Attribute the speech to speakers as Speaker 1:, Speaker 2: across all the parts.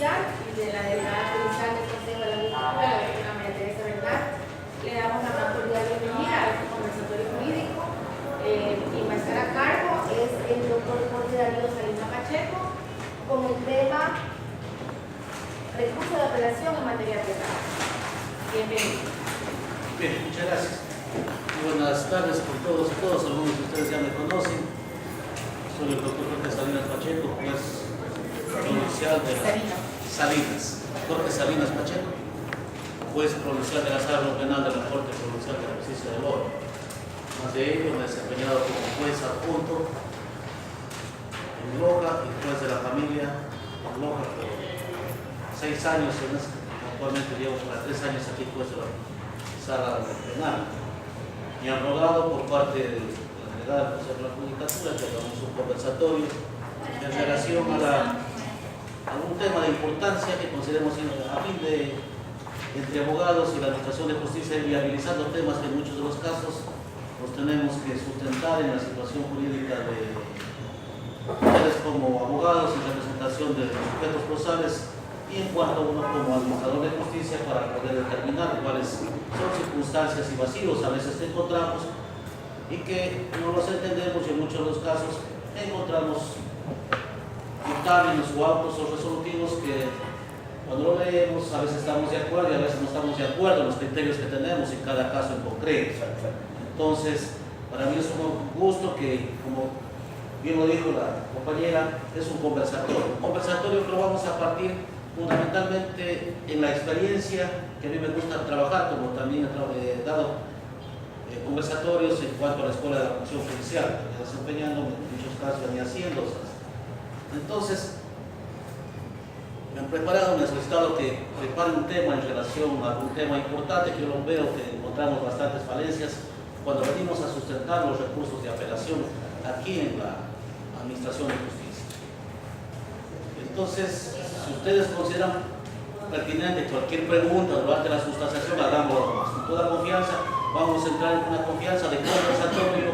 Speaker 1: Judicial y de la Delegada Judicial del Consejo de la Judicatura, la doctora María Teresa Bernal. Le damos la más cordial bienvenida a este conversatorio jurídico. Quien va a estar a cargo es el doctor Jorge Darío Salinas Pacheco con el tema recurso de apelación en materia penal. Bienvenido.
Speaker 2: Bien, muchas gracias. Buenas tardes con todos y todos. Algunos de ustedes ya me conocen. Soy el doctor Jorge Salinas Pacheco, juez provincial de Salinas. Jorge Salinas Pacheco, juez provincial de la Sala Penal de la Corte Provincial de Justicia de Loja. Más de ello, me he desempeñado como juez adjunto en Loja y juez de la familia en Loja por 6 años. Actualmente llevo para 3 años aquí juez de la Sala Penal. Me han rogado por parte de la delegada del Consejo de la Judicatura que hagamos un conversatorio en relación a un tema de importancia que consideremos a fin de, entre abogados y la Administración de Justicia, viabilizando temas que en muchos de los casos los tenemos que sustentar en la situación jurídica de ustedes como abogados en representación de los sujetos procesales y en cuanto a uno como administrador de justicia para poder determinar cuáles son circunstancias y vacíos a veces que encontramos y que no los entendemos y en muchos de los casos encontramos dictámenes o autos o resolutivos que cuando lo leemos a veces estamos de acuerdo y a veces no estamos de acuerdo en los criterios que tenemos en cada caso en concreto. Entonces, para mí es un gusto que, como bien lo dijo la compañera, es un conversatorio. Un conversatorio que lo vamos a partir fundamentalmente en la experiencia que a mí me gusta trabajar, como también he dado conversatorios en cuanto a la Escuela de la Función Judicial, desempeñando en muchos casos venía haciendo. Entonces, me han preparado, me han solicitado que prepare un tema en relación a un tema importante que yo lo veo que encontramos bastantes falencias cuando venimos a sustentar los recursos de apelación aquí en la Administración de Justicia. Entonces, si ustedes consideran pertinente cualquier pregunta durante la sustanciación, hagámoslo con toda confianza. Vamos a entrar en una confianza de conversatorio.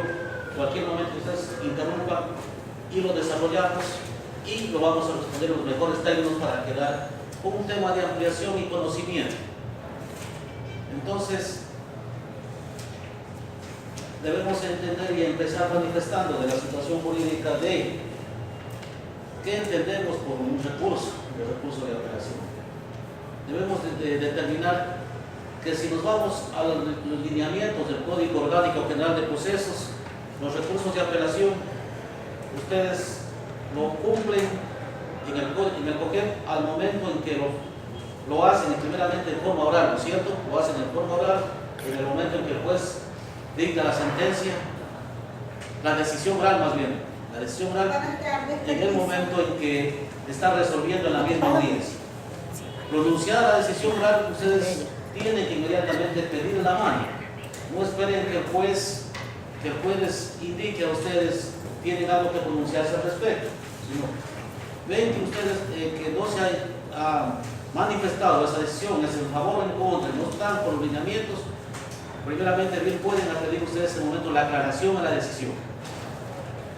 Speaker 2: Cualquier momento que ustedes interrumpan y lo desarrollamos y lo vamos a responder en los mejores términos para quedar con un tema de ampliación y conocimiento. Entonces, debemos entender y empezar manifestando de la situación jurídica de qué entendemos por un recurso, el recurso de apelación. Debemos de determinar que si nos vamos a los lineamientos del Código Orgánico General de Procesos, los recursos de apelación, ustedes lo cumplen en el COGEP al momento en que lo hacen primeramente en forma oral, ¿no es cierto? Lo hacen en forma oral en el momento en que el juez dicta la sentencia, la decisión oral más bien, la decisión oral en el momento en que está resolviendo en la misma audiencia. Pronunciada la decisión oral, ustedes tienen que inmediatamente pedir la mano. No esperen que el juez les indique a ustedes tienen algo que pronunciarse al respecto. Sino, ven que ustedes que no se ha manifestado esa decisión, es en favor o en contra, no están por los lineamientos, primeramente bien pueden pedir ustedes en el momento la aclaración a la decisión.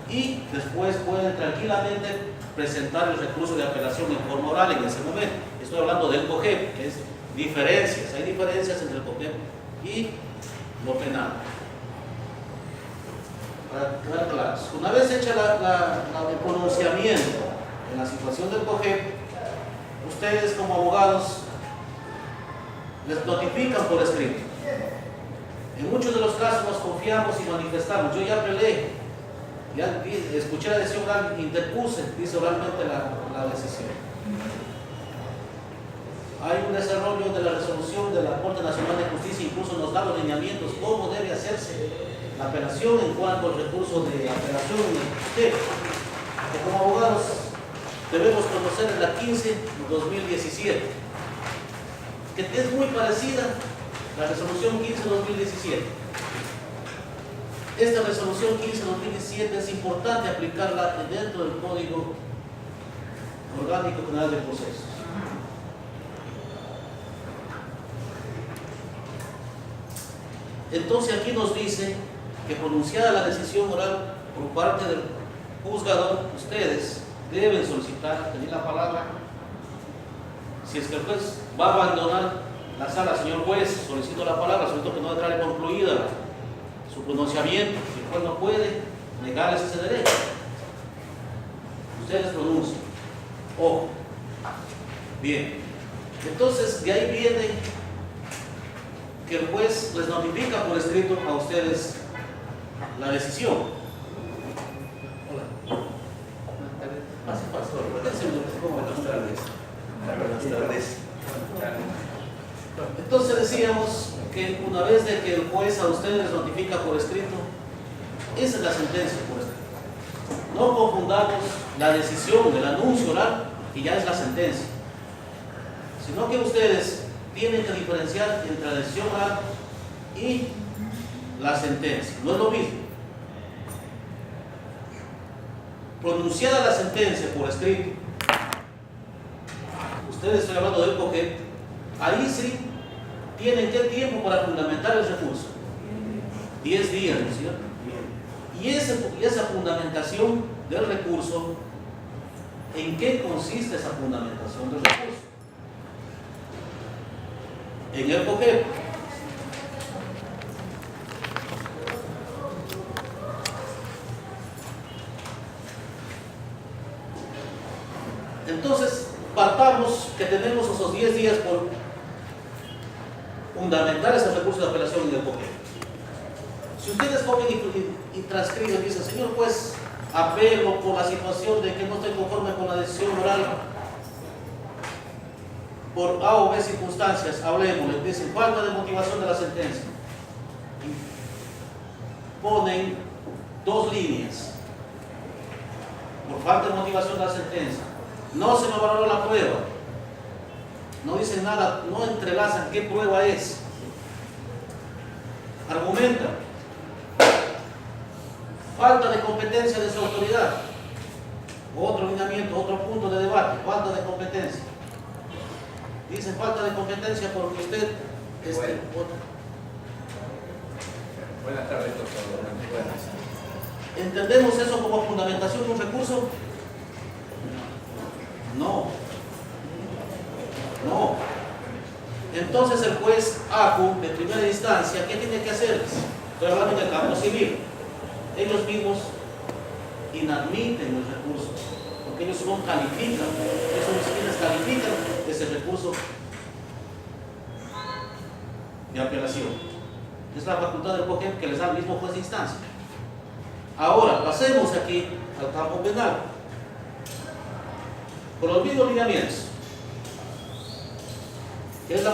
Speaker 2: Y después pueden tranquilamente presentar el recurso de apelación en forma oral en ese momento. Estoy hablando del COGEP, que es diferencias. Hay diferencias entre el COGEP y lo penal. Para quedar claros. Una vez hecha el pronunciamiento en la situación del COGEP, ustedes como abogados les notifican por escrito. En muchos de los casos nos confiamos y manifestamos. Yo ya peleé, ya escuché la decisión oral, interpuse, dice oralmente la decisión. Hay un desarrollo de la resolución de la Corte Nacional de Justicia, incluso nos da los lineamientos, cómo debe hacerse la apelación en cuanto al recurso de apelación que como abogados debemos conocer en la 15/2017, que es muy parecida a la resolución 15/2017. Esta resolución 15/2017 es importante aplicarla dentro del Código Orgánico General de Procesos. Entonces aquí nos dice que pronunciada la decisión oral por parte del juzgador, ustedes deben solicitar, pedir la palabra Si es que el juez va a abandonar la sala, señor juez, solicito la palabra, solicito que no declare concluida su pronunciamiento. Si el juez no puede negarles ese derecho, ustedes pronuncian. Ojo. Bien. Entonces, de ahí viene que el juez les notifica por escrito a ustedes la decisión. Hola. Pase, pastor. Buenas tardes. Buenas tardes. Entonces decíamos que una vez de que el juez a ustedes les notifica por escrito, esa es la sentencia por escrito. No confundamos la decisión del anuncio oral, que ya es la sentencia, sino que ustedes tienen que diferenciar entre la decisión oral y la sentencia. No es lo mismo. Pronunciada la sentencia por escrito, ustedes, estoy hablando del COGEP, ahí sí tienen qué tiempo para fundamentar el recurso. 10 días, ¿no es cierto? Y esa fundamentación del recurso, ¿en qué consiste esa fundamentación del recurso? En el COGEP, entonces partamos que tenemos esos 10 días por fundamentar ese recurso de apelación en el COGEP. Si ustedes cogen y transcriben y dicen, señor juez, apelo por la situación de que no estoy conforme con la decisión oral por A o B circunstancias, hablemos, les dicen falta de motivación de la sentencia. Y ponen 2 líneas. Por falta de motivación de la sentencia. No se me valoró la prueba. No dicen nada, no entrelazan qué prueba es. Argumentan. Falta de competencia de su autoridad. Otro lineamiento, otro punto de debate. Falta de competencia. Dicen falta de competencia porque usted...
Speaker 3: Buenas tardes, doctor. Buenas.
Speaker 2: ¿Entendemos eso como fundamentación de un recurso? No. No. Entonces el juez ACU de primera instancia, ¿qué tiene que hacer? Estoy hablando del campo civil. Ellos mismos inadmiten los recursos, porque ellos no califican, ellos son quienes califican ese recurso de apelación. Es la facultad del COGEP que les da el mismo juez de instancia. Ahora, pasemos aquí al campo penal. Con los mismos lineamientos, que es la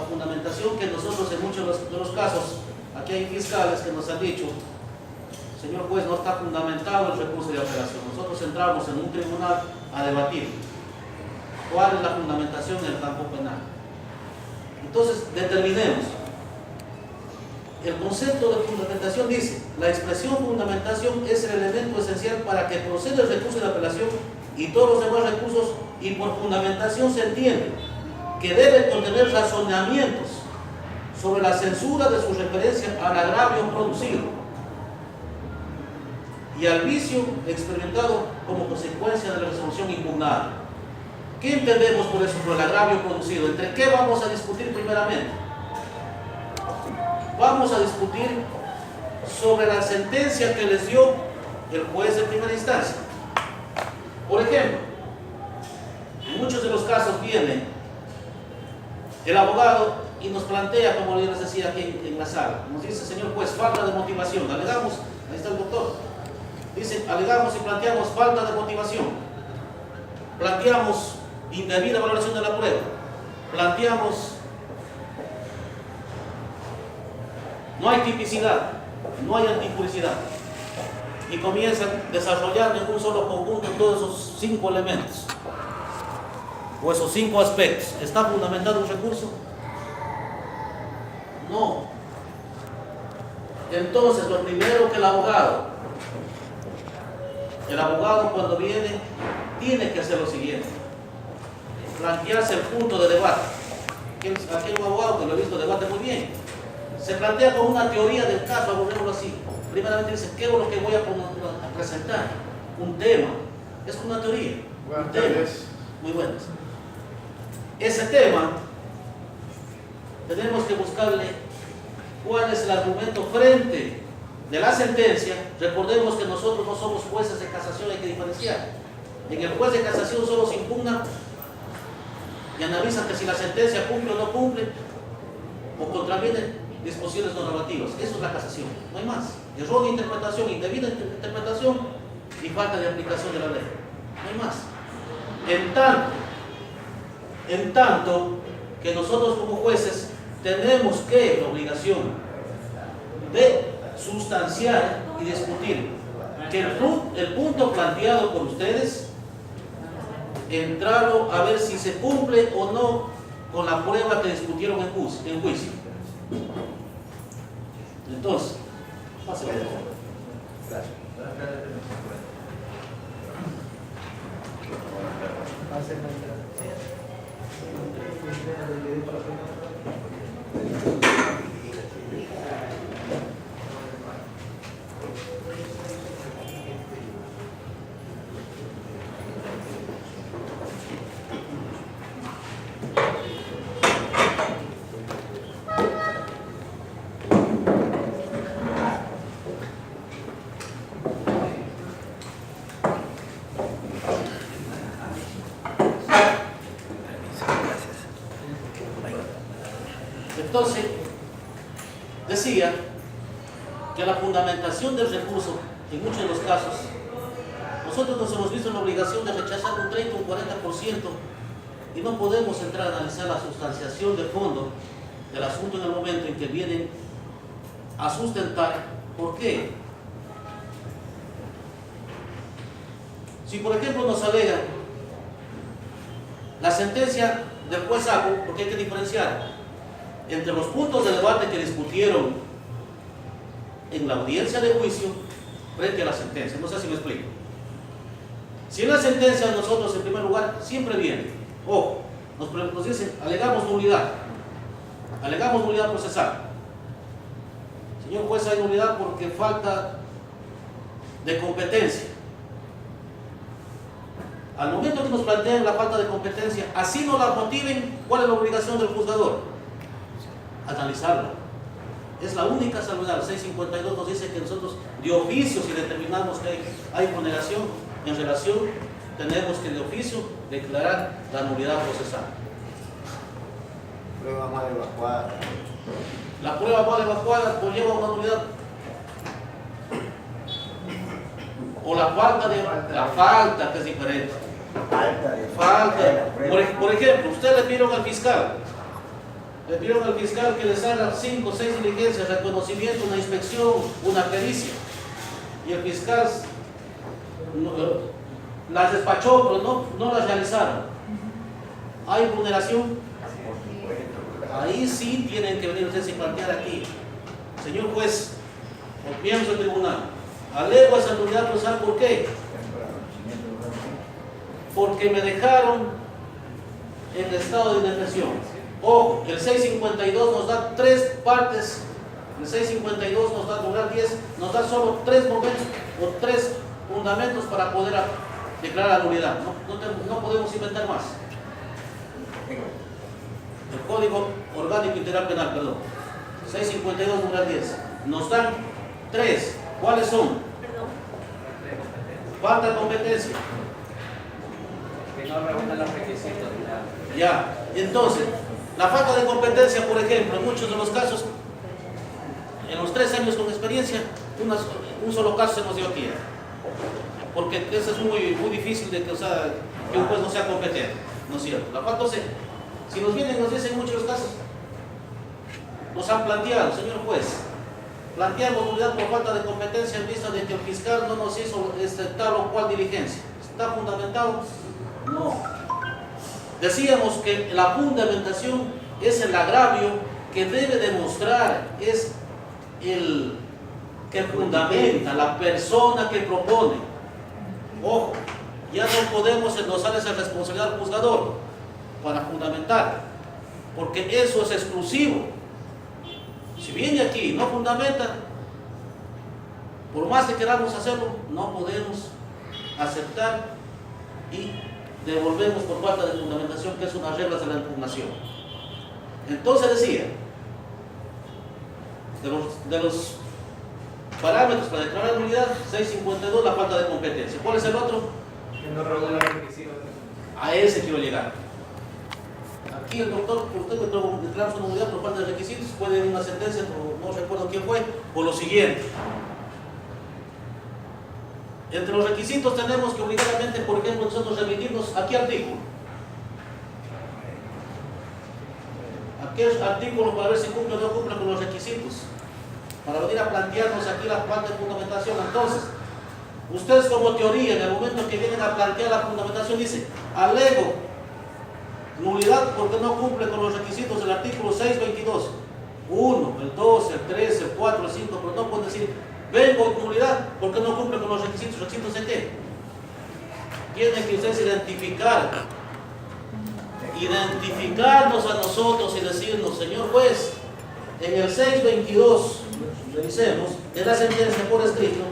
Speaker 2: fundamentación que nosotros en muchos de los casos, aquí hay fiscales que nos han dicho, señor juez, no está fundamentado el recurso de apelación. Nosotros entramos en un tribunal a debatir cuál es la fundamentación en el campo penal. Entonces, determinemos. El concepto de fundamentación dice, la expresión fundamentación es el elemento esencial para que proceda el recurso de apelación y todos los demás recursos, y por fundamentación se entiende que debe contener razonamientos sobre la censura de su referencia al agravio producido y al vicio experimentado como consecuencia de la resolución impugnada. ¿Qué entendemos por eso, por el agravio producido? ¿Entre qué vamos a discutir primeramente? Vamos a discutir sobre la sentencia que les dio el juez de primera instancia. Por ejemplo, en muchos de los casos viene el abogado y nos plantea, como yo les decía aquí en la sala, nos dice, señor juez, falta de motivación. Alegamos, ahí está el doctor, dice, alegamos y planteamos falta de motivación, planteamos indebida valoración de la prueba, planteamos no hay tipicidad, no hay antijuricidad, y comienzan desarrollando en un solo conjunto todos esos 5 elementos o esos 5 aspectos. ¿Está fundamentado un recurso? No. Entonces, lo primero que el abogado cuando viene tiene que hacer lo siguiente: plantearse el punto de debate. Aquí hay un abogado que lo he visto debate muy bien. Se plantea con una teoría del caso, abordémoslo así. Primeramente dice, ¿qué es lo que voy a presentar? Un tema. Es una teoría.
Speaker 3: Buenas tardes.
Speaker 2: Muy buenas. ese tema, tenemos que buscarle cuál es el argumento frente de la sentencia. Recordemos que nosotros no somos jueces de casación, hay que diferenciar. En el juez de casación solo se impugna y analiza que si la sentencia cumple o no cumple o contraviene disposiciones normativas. Eso es la casación, no hay más. Error de interpretación, indebida interpretación y falta de aplicación de la ley, no hay más. En tanto que nosotros como jueces tenemos que la obligación de sustanciar y discutir que el punto planteado por ustedes, entrarlo a ver si se cumple o no con la prueba que discutieron en juicio. Entonces, pásale.
Speaker 3: Gracias.
Speaker 2: Entonces, decía que la fundamentación del recurso, en muchos de los casos, nosotros nos hemos visto en la obligación de rechazar un 30 o un 40% y no podemos entrar a analizar la sustanciación de fondo del asunto en el momento en que vienen a sustentar. ¿Por qué? Si por ejemplo nos alegan la sentencia del juez Aco, porque hay que diferenciar entre los puntos de debate que discutieron en la audiencia de juicio frente a la sentencia. No sé si me explico. Si en la sentencia nosotros en primer lugar siempre viene, ojo, nos dicen alegamos nulidad procesal. Señor juez, hay nulidad porque falta de competencia. Al momento que nos plantean la falta de competencia, así no la motiven, ¿cuál es la obligación del juzgador? Analizarla. Es la única salvedad. El 652 nos dice que nosotros de oficio, si determinamos que hay vulneración en relación, tenemos que de oficio declarar la nulidad procesal.
Speaker 3: Prueba mal evacuada.
Speaker 2: La prueba mal evacuada conlleva una nulidad. O la falta que es diferente. Por ejemplo, usted le pidieron al fiscal que les haga 5 o 6 diligencias, reconocimiento, una inspección, una pericia, y el fiscal las despachó, pero no las realizaron. ¿Hay vulneración? Ahí sí tienen que venir ustedes y plantear aquí, señor juez, o miembros del tribunal, alego esa nulidad procesal. ¿Por qué? Porque me dejaron en estado de indefensión. Ojo, el 652 nos da 3 partes, el 652 nos da lugar 10, nos da solo 3 momentos o 3 fundamentos para poder declarar la nulidad. No podemos inventar más. El Código Orgánico Integral Penal, perdón, 652 lugar 10, nos dan 3. ¿Cuáles son? Falta de competencia.
Speaker 4: Que no reúnen los requisitos.
Speaker 2: Ya, entonces, la falta de competencia, por ejemplo, en muchos de los casos, en los 3 años con experiencia, un solo caso se nos dio aquí. Porque eso es muy difícil de que un juez no sea competente, ¿no es cierto? La falta, entonces, si nos vienen y nos dicen en muchos casos, nos han planteado, señor juez, planteamos nulidad por falta de competencia en vista de que el fiscal no nos hizo tal o cual diligencia. ¿Está fundamentado? No. Decíamos que la fundamentación es el agravio que debe demostrar, es el que fundamenta, la persona que propone. Ojo, ya no podemos endosar esa responsabilidad al juzgador para fundamentar, porque eso es exclusivo. Si viene aquí y no fundamenta, por más que queramos hacerlo, no podemos aceptar y devolvemos por falta de fundamentación, que es unas reglas de la impugnación. Entonces decía, de los parámetros para declarar nulidad, 652, la falta de competencia. ¿Cuál es el otro?
Speaker 4: Que no regula los requisitos.
Speaker 2: A ese quiero llegar. Aquí el doctor, por usted me declara su nulidad por falta de requisitos, puede ir una sentencia, no recuerdo quién fue, por lo siguiente. Entre los requisitos tenemos que obligadamente, por ejemplo, nosotros remitirnos a qué artículo. ¿A qué artículo para ver si cumple o no cumple con los requisitos? Para venir a plantearnos aquí la falta de fundamentación. Entonces, ustedes como teoría, en el momento que vienen a plantear la fundamentación, dicen, alego nulidad porque no cumple con los requisitos del artículo 622. 1, el 2, el 3, el 4, el 5, pero no pueden decir, vengo con nulidad porque no cumple con los requisitos. ¿Requisitos de qué? Tienen que ustedes identificarnos a nosotros y decirnos, señor juez, en el 622, revisemos, en la sentencia por escrito,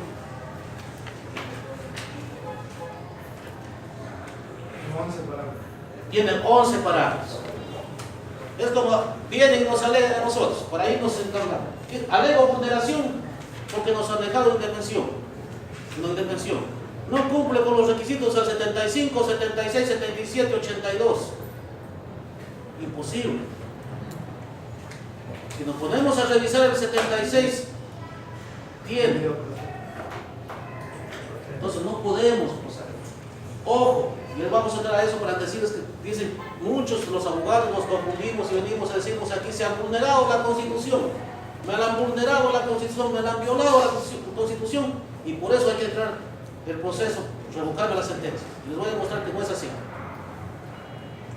Speaker 2: tienen 11 parámetros. Es como vienen y nos alegan a nosotros, por ahí nos encargamos. Alego vulneración porque nos han dejado indefensión. No cumple con los requisitos del 75, 76, 77, 82. Imposible. Si nos ponemos a revisar el 76, tiene. Entonces no podemos pasar. Ojo, y les vamos a entrar a eso para decirles que dicen muchos los abogados nos confundimos y venimos a decirnos aquí se han vulnerado la Constitución. Me la han vulnerado la Constitución, me la han violado la Constitución y por eso hay que entrar el proceso, revocarme la sentencia. Les voy a mostrar que no es así.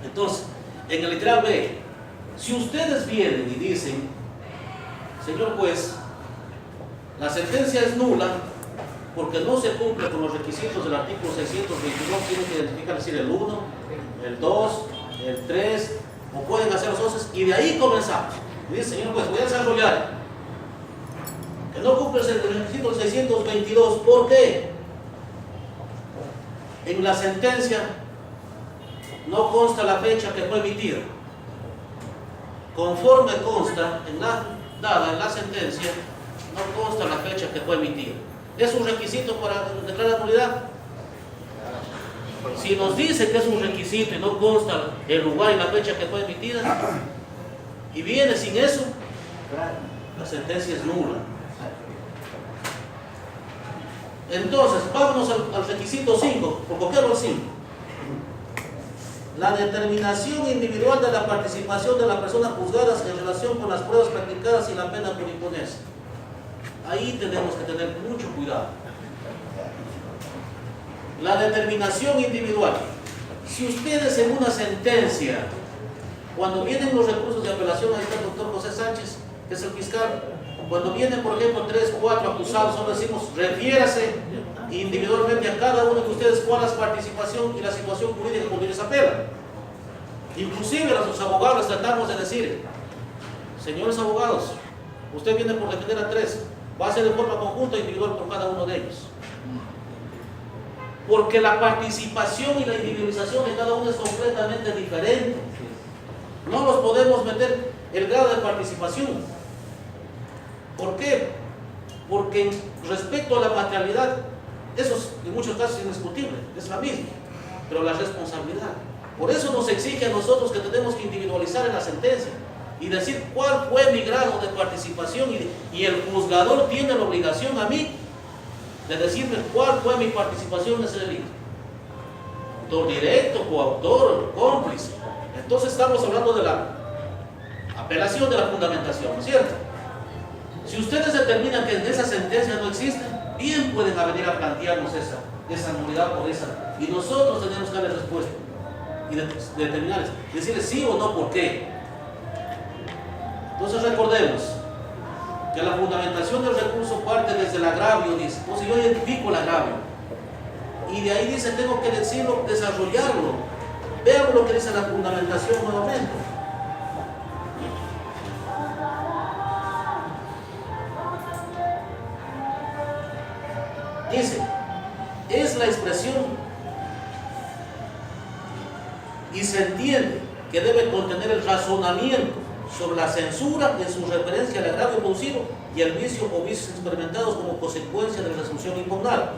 Speaker 2: Entonces, en el literal B, si ustedes vienen y dicen, señor juez, la sentencia es nula porque no se cumple con los requisitos del artículo 622, tienen que identificar, decir el 1, el 2, el 3, o pueden hacer los 11, y de ahí comenzamos. Y dice, señor juez, voy a desarrollar que no cumple el requisito del 622, ¿por qué? En la sentencia no consta la fecha que fue emitida. Conforme consta dada en la sentencia, no consta la fecha que fue emitida. ¿Es un requisito para declarar nulidad? Si nos dice que es un requisito y no consta el lugar y la fecha que fue emitida, y viene sin eso, la sentencia es nula. Entonces, vámonos al requisito 5, por cogerlo el 5. La determinación individual de la participación de las personas juzgadas en relación con las pruebas practicadas y la pena por imponerse. Ahí tenemos que tener mucho cuidado. La determinación individual. Si ustedes en una sentencia, cuando vienen los recursos de apelación, ahí está el doctor José Sánchez, que es el fiscal, cuando vienen, por ejemplo, 3, 4 acusados, solo decimos, refiérase individualmente a cada uno de ustedes cuál es la participación y la situación jurídica con que les apela. Inclusive a los abogados tratamos de decir, señores abogados, usted viene por defender a 3, va a ser de forma conjunta e individual por cada uno de ellos. Porque la participación y la individualización de cada uno es completamente diferente. No los podemos meter el grado de participación. ¿Por qué? Porque respecto a la materialidad, eso es, en muchos casos es indiscutible, es la misma, pero la responsabilidad. Por eso nos exige a nosotros que tenemos que individualizar en la sentencia y decir cuál fue mi grado de participación y el juzgador tiene la obligación a mí de decirme cuál fue mi participación en ese delito. Autor directo, coautor, cómplice. Entonces estamos hablando de la apelación de la fundamentación, ¿no es cierto? Si ustedes determinan que en esa sentencia no existe, bien pueden venir a plantearnos esa nulidad por esa, y nosotros tenemos que darle respuesta y determinarles, decirles sí o no, ¿por qué? Entonces recordemos que la fundamentación del recurso parte desde el agravio, dice. Entonces yo identifico el agravio y de ahí dice, tengo que decirlo, desarrollarlo. Veamos lo que dice la fundamentación nuevamente. Dice, es la expresión se entiende que debe contener el razonamiento sobre la censura en su referencia al agravio producido y el vicio o vicios experimentados como consecuencia de la resolución impugnada.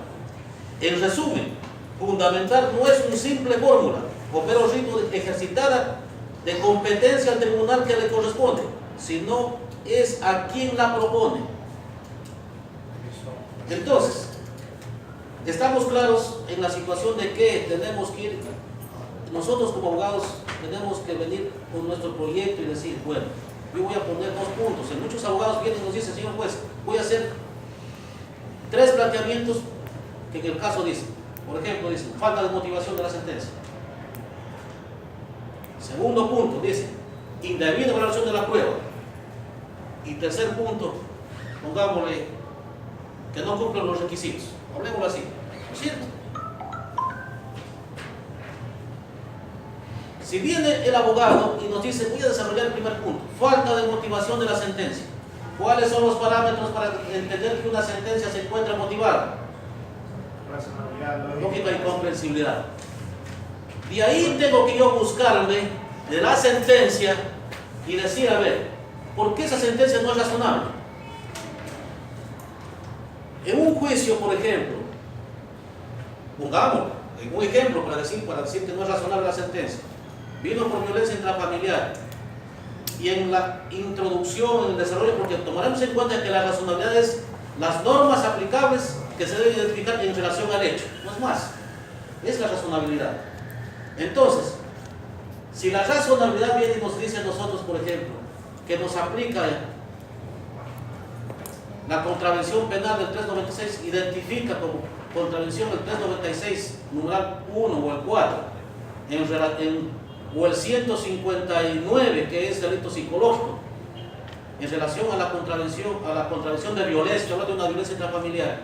Speaker 2: En resumen, fundamental no es una simple fórmula o mero rito ejercitada de competencia al tribunal que le corresponde, sino es a quien la propone. Entonces, estamos claros en la situación de que tenemos que ir, nosotros como abogados tenemos que venir con nuestro proyecto y decir, bueno, yo voy a poner 2 puntos. En muchos abogados vienen y nos dicen, señor juez, voy a hacer 3 planteamientos que en el caso dicen. Por ejemplo, dicen, falta de motivación de la sentencia. Segundo punto, dice, indebida valoración de la prueba. Y tercer punto, pongámosle que no cumplen los requisitos. Hablemoslo así, ¿no es cierto? Si viene el abogado y nos dice, voy a desarrollar el primer punto, falta de motivación de la sentencia. ¿Cuáles son los parámetros para entender que una sentencia se encuentra motivada? Lógica y comprensibilidad. De ahí tengo que yo buscarme de la sentencia y decir, a ver, ¿por qué esa sentencia no es razonable? En un juicio, por ejemplo, pongámoslo, en un ejemplo para decir que no es razonable la sentencia, vino por violencia intrafamiliar, y en la introducción, en el desarrollo, porque tomaremos en cuenta que la razonabilidad es las normas aplicables que se deben identificar en relación al hecho, no es más, es la razonabilidad. Entonces, si la razonabilidad viene y nos dice a nosotros, por ejemplo, que nos aplica la contravención penal del 396, identifica como contravención del 396, numeral 1 o el 4, o el 159, que es delito psicológico, en relación a la contravención de violencia, habla de una violencia intrafamiliar.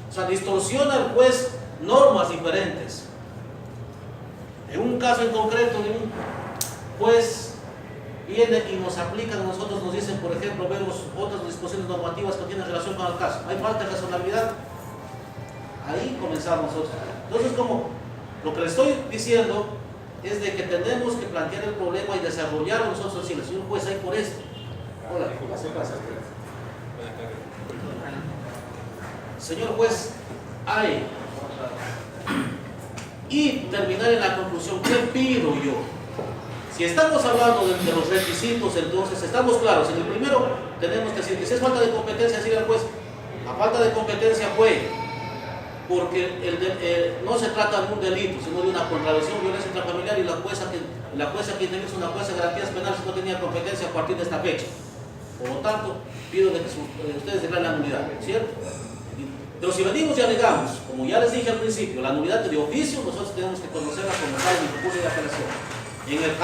Speaker 2: O sea, distorsiona al juez normas diferentes. En un caso en concreto de un juez viene y nos aplican, nosotros nos dicen, por ejemplo, vemos otras disposiciones normativas que tienen relación con el caso. Hay falta de razonabilidad. Ahí comenzamos nosotros. Entonces, como lo que le estoy diciendo es de que tenemos que plantear el problema y desarrollarlo nosotros, decirle, señor juez, hay por esto. Hola, pasa. Señor juez, hay. Y terminar en la conclusión, ¿qué pido yo? Si estamos hablando de los requisitos, entonces estamos claros. En el primero tenemos que decir que si es falta de competencia, decirle al juez, la falta de competencia fue porque no se trata de un delito, sino de una contravención, violencia intrafamiliar, y la jueza que intervino es una jueza de garantías penales no tenía competencia a partir de esta fecha. Por lo tanto, pido que ustedes declaren la nulidad, ¿cierto? Pero si venimos y alegamos, como ya les dije al principio, la nulidad de oficio, nosotros tenemos que conocerla como tal en el recurso de apelación. En el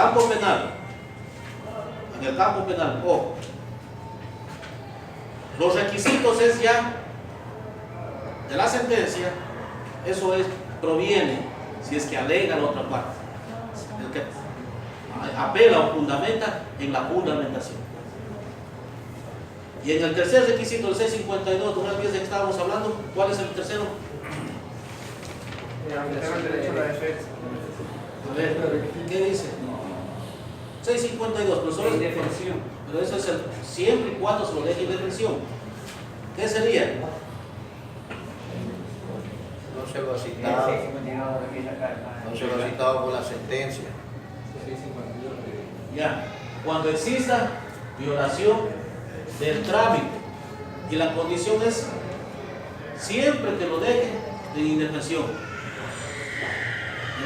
Speaker 2: campo penal, ojo, los requisitos es ya de la sentencia, eso proviene, si es que alega la otra parte, el que apela o fundamenta en la fundamentación. Y en el tercer requisito, el 652, numeral 10 de que estábamos hablando, ¿cuál es el tercero?
Speaker 4: El derecho a la defensa.
Speaker 2: A ver, ¿qué dice? 652, pero solo
Speaker 4: Indefensión.
Speaker 2: pero eso es siempre y cuando se lo deje indefensión. ¿Qué sería?
Speaker 3: No se lo ha citado, no se lo ha citado con la sentencia.
Speaker 2: Ya, cuando exista violación del trámite y la condición es siempre que lo deje de indefensión.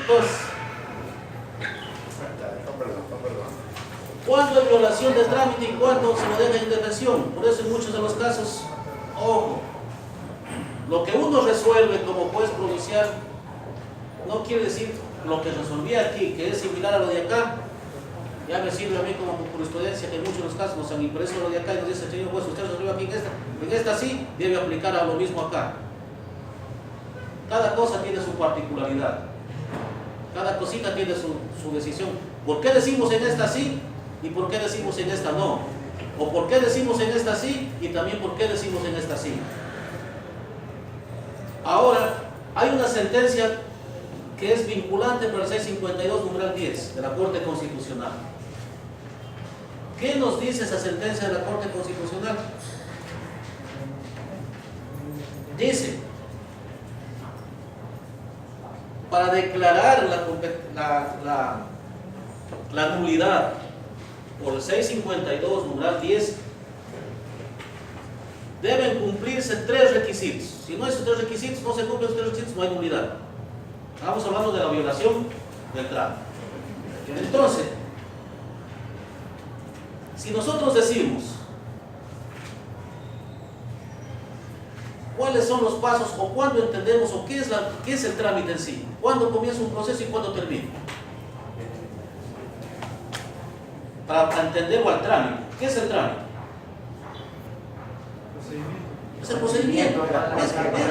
Speaker 2: Entonces, ¿cuándo hay violación del trámite y cuándo se lo deja de indefensión? Por eso en muchos de los casos, ojo, lo que uno resuelve como juez provincial no quiere decir lo que resolví aquí, que es similar a lo de acá. Ya me sirve a mí como jurisprudencia que en muchos de los casos nos han impreso lo de acá y nos dice, señor juez, usted resolvió aquí en esta sí, debe aplicar a lo mismo acá. Cada cosa tiene su particularidad, cada cosita tiene su decisión. ¿Por qué decimos en esta sí y por qué decimos en esta no? ¿O por qué decimos en esta sí y también por qué decimos en esta sí? Ahora, hay una sentencia que es vinculante para el 652, numeral 10 de la Corte Constitucional. ¿Qué nos dice esa sentencia de la Corte Constitucional? Dice, para declarar la nulidad por el 652, numeral 10, deben cumplirse 3 requisitos. Si no hay esos 3 requisitos, no se cumplen esos 3 requisitos, no hay nulidad. Estamos hablando de la violación del trámite. Entonces, si nosotros decimos cuáles son los pasos o cuándo entendemos o qué es el trámite en sí, cuándo comienza un proceso y cuándo termina, para entender al trámite. ¿Qué es el trámite? Es el procedimiento, es la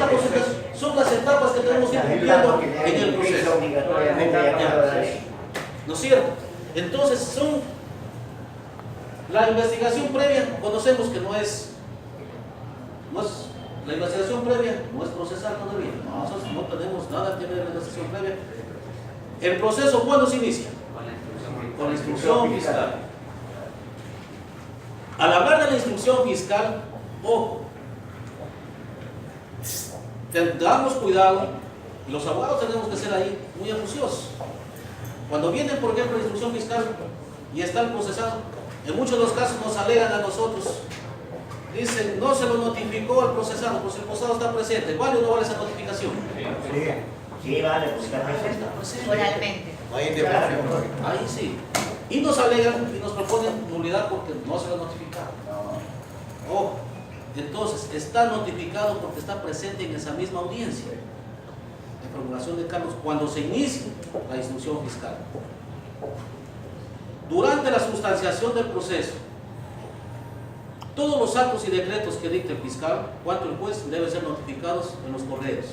Speaker 2: procedimiento, son las etapas que tenemos que ir cumpliendo en el proceso. ¿No es cierto? Entonces son la investigación previa, conocemos que la investigación previa no es procesal todavía. Nosotros no tenemos nada que ver con la investigación previa. ¿El proceso cuándo se inicia? Con la instrucción fiscal. Al hablar de la instrucción fiscal, ojo, tengamos cuidado, y los abogados tenemos que ser ahí muy acuciosos. Cuando viene, por ejemplo, la instrucción fiscal y está el procesado, en muchos de los casos nos alegan a nosotros, dicen, no se lo notificó al procesado, pues el procesado está presente. ¿Vale o no vale esa notificación?
Speaker 5: Sí, vale, pues está presente.
Speaker 1: Oralmente.
Speaker 3: Hay intervención.
Speaker 2: Ahí sí. Y nos alegan y nos proponen nulidad porque no se lo notificaron. Ojo, entonces está notificado porque está presente en esa misma audiencia de formulación de cargos cuando se inicia la instrucción fiscal. Durante la sustanciación del proceso, todos los actos y decretos que dicte el fiscal, cuanto el juez, deben ser notificados en los correos.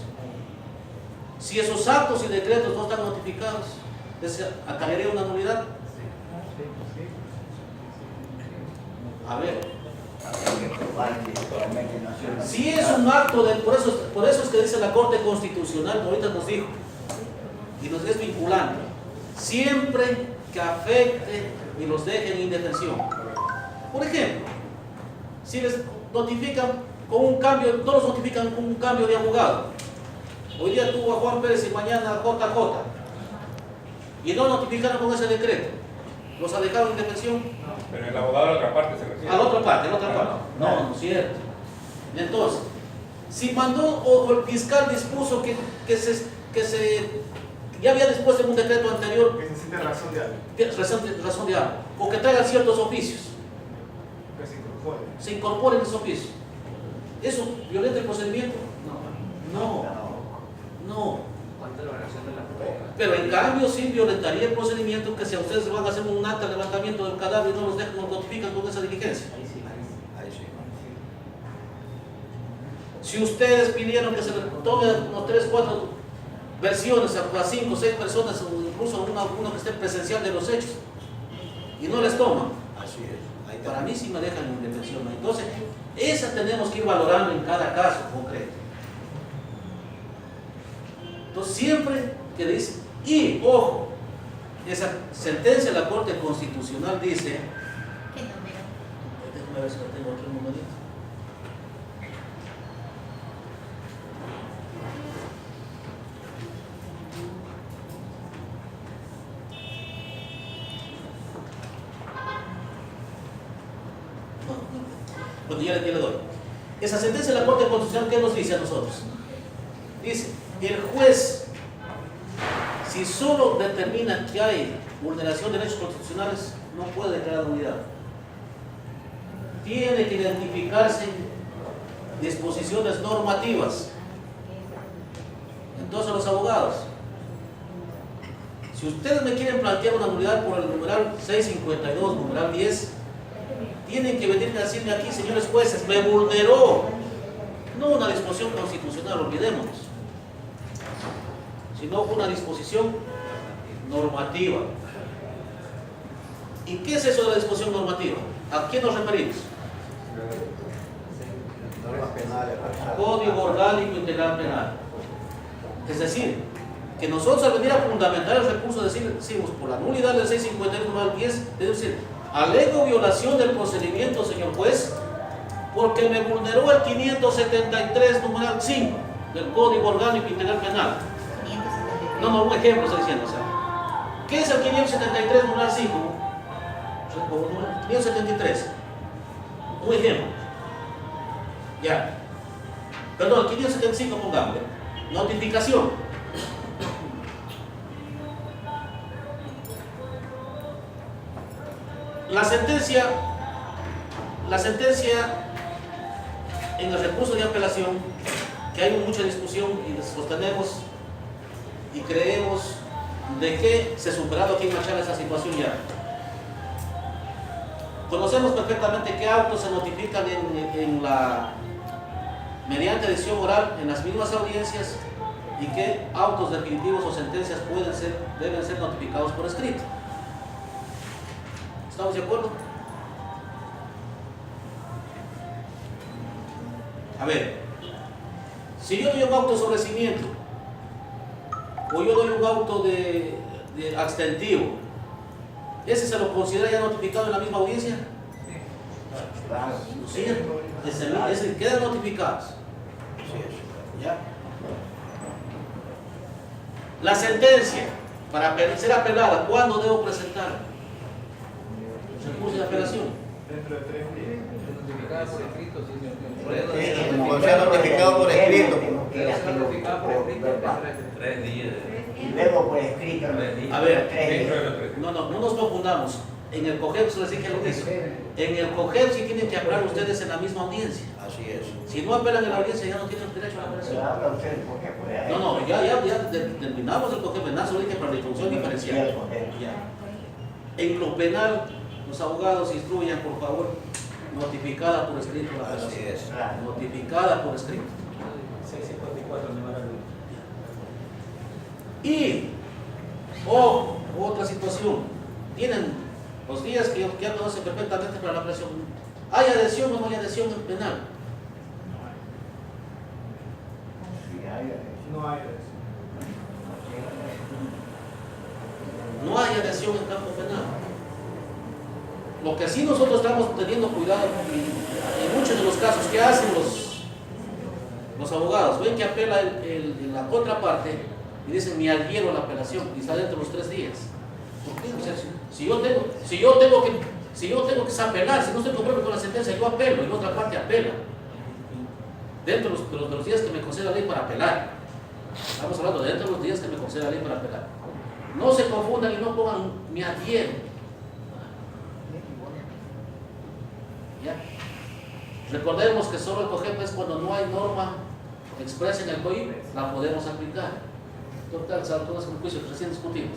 Speaker 2: Si esos actos y decretos no están notificados, ¿acarrearía una nulidad? A ver. Si es un acto por eso es que dice la Corte Constitucional, que ahorita nos dijo, y nos es vinculante, siempre que afecte y los deje en indefensión. Por ejemplo, si les notifican con un cambio, no los notifican con un cambio de abogado. Hoy día tuvo a Juan Pérez y mañana a JJ. Y no notificaron con ese decreto. ¿Los ha dejado en indefensión?
Speaker 6: Pero el abogado de la otra parte se refiere.
Speaker 2: A la otra parte, No, no es cierto. Entonces, si mandó o el fiscal dispuso que ya había dispuesto en un decreto anterior
Speaker 7: Que necesita razón de algo.
Speaker 2: razón de algo, o que traigan ciertos oficios,
Speaker 7: Que se incorpore.
Speaker 2: se incorporen esos oficios. ¿Eso violenta el procedimiento? No.
Speaker 4: ¿Cuánto es la oración de la prueba?
Speaker 2: Pero en cambio sí violentaría el procedimiento que si a ustedes van a hacer un acta de levantamiento del cadáver y no los dejan, nos notifican con esa diligencia.
Speaker 3: Ahí sí.
Speaker 2: Si ustedes pidieron que se tomen unos 3, 4 versiones a 5 o 6 personas, o incluso uno que esté presencial de los hechos, y no les toman,
Speaker 3: Así es. Ahí
Speaker 2: para
Speaker 3: está.
Speaker 2: mí sí me dejan en indefensión. Entonces, esa tenemos que ir valorando en cada caso concreto. Entonces, siempre que dice, y ojo, esa sentencia de la Corte Constitucional dice,
Speaker 1: ¿Qué número?
Speaker 2: déjame ver si lo tengo aquí un momentito. Bueno, ya le doy. Esa sentencia de la Corte Constitucional, ¿qué nos dice a nosotros? Dice, el juez, si solo determina que hay vulneración de derechos constitucionales, no puede declarar nulidad. Tiene que identificarse disposiciones normativas. Entonces, los abogados, si ustedes me quieren plantear una nulidad por el numeral 652, numeral 10, tienen que venir a decirme aquí, señores jueces, me vulneró, no una disposición constitucional, olvidémonos, sino una disposición normativa. ¿Y qué es eso de la disposición normativa? ¿A quién nos referimos?
Speaker 3: Normas penales.
Speaker 2: Código Orgánico Integral Penal. Es decir, que nosotros al venir a fundamentar el recurso decimos por la nulidad del 651 numeral 10, es decir, alego violación del procedimiento, señor juez, porque me vulneró el 573 numeral 5 del Código Orgánico Integral Penal.
Speaker 8: 573.
Speaker 2: No, un ejemplo estoy diciendo, o sea, ¿qué es el 573 numeral 5? 573. Un ejemplo. Ya. Perdón, el 575 pongámosle. Notificación. La sentencia en el recurso de apelación, que hay mucha discusión y sostenemos y creemos de que se ha superado aquí en Machala esa situación ya. Conocemos perfectamente qué autos se notifican mediante decisión oral en las mismas audiencias y qué autos definitivos o sentencias deben ser notificados por escrito. ¿Estamos de acuerdo? A ver, si yo doy un auto sobre cimiento o yo doy un auto de abstentivo, ¿ese se lo considera ya notificado en la misma audiencia?
Speaker 5: Claro.
Speaker 2: Sí, ese quedan notificados. ¿Ya? La sentencia, para ser apelada, ¿cuándo debo presentar? Recurso de apelación.
Speaker 7: Dentro de 3 días.
Speaker 4: Notificada por escrito, sí, señor.
Speaker 3: Cuando sea notificado por escrito.
Speaker 4: Pero sea notificada por escrito,
Speaker 5: Luego
Speaker 6: 3 días.
Speaker 5: y luego por escrito.
Speaker 2: A ver,
Speaker 5: 3 días.
Speaker 6: Dentro de los 3 días.
Speaker 2: no nos confundamos. En el COGEP se les dije lo mismo. En el COGEP sí tienen que apelar ustedes en la misma audiencia.
Speaker 3: Así es.
Speaker 2: Si no apelan en la audiencia ya no tienen derecho a la
Speaker 5: Se
Speaker 2: apelación.
Speaker 5: habla usted porque puede haber.
Speaker 2: No, ya terminamos el COGEP penal, solo dije para la instrucción diferencial. Ya. En lo penal, los abogados instruyan, por favor, notificada por escrito la
Speaker 3: Así
Speaker 2: apelación.
Speaker 3: es.
Speaker 5: Claro.
Speaker 2: Notificada por escrito.
Speaker 4: 654 numeral 1.
Speaker 2: Y, otra situación, tienen los días que ya conocen perfectamente para la apelación. ¿Hay adhesión o no hay adhesión en penal?
Speaker 5: Sí, hay.
Speaker 7: No hay eso.
Speaker 2: No hay adhesión en campo penal. Lo que sí nosotros estamos teniendo cuidado, en muchos de los casos, ¿qué hacen los abogados? Ven que apela la contraparte y dicen, me adhiero a la apelación y está dentro de los 3 días. ¿Por qué? O sea, si yo tengo que apelar, si no estoy conforme con la sentencia, yo apelo y la otra parte apela. Dentro de los días que me concede la ley para apelar. Estamos hablando de dentro de los días que me concede la ley para apelar. No se confundan y no pongan me adhiero. ¿Ya? Recordemos que solo el COGEP es cuando no hay norma expresa en el COIP, la podemos aplicar. Total, son todos los juicios que recién discutimos.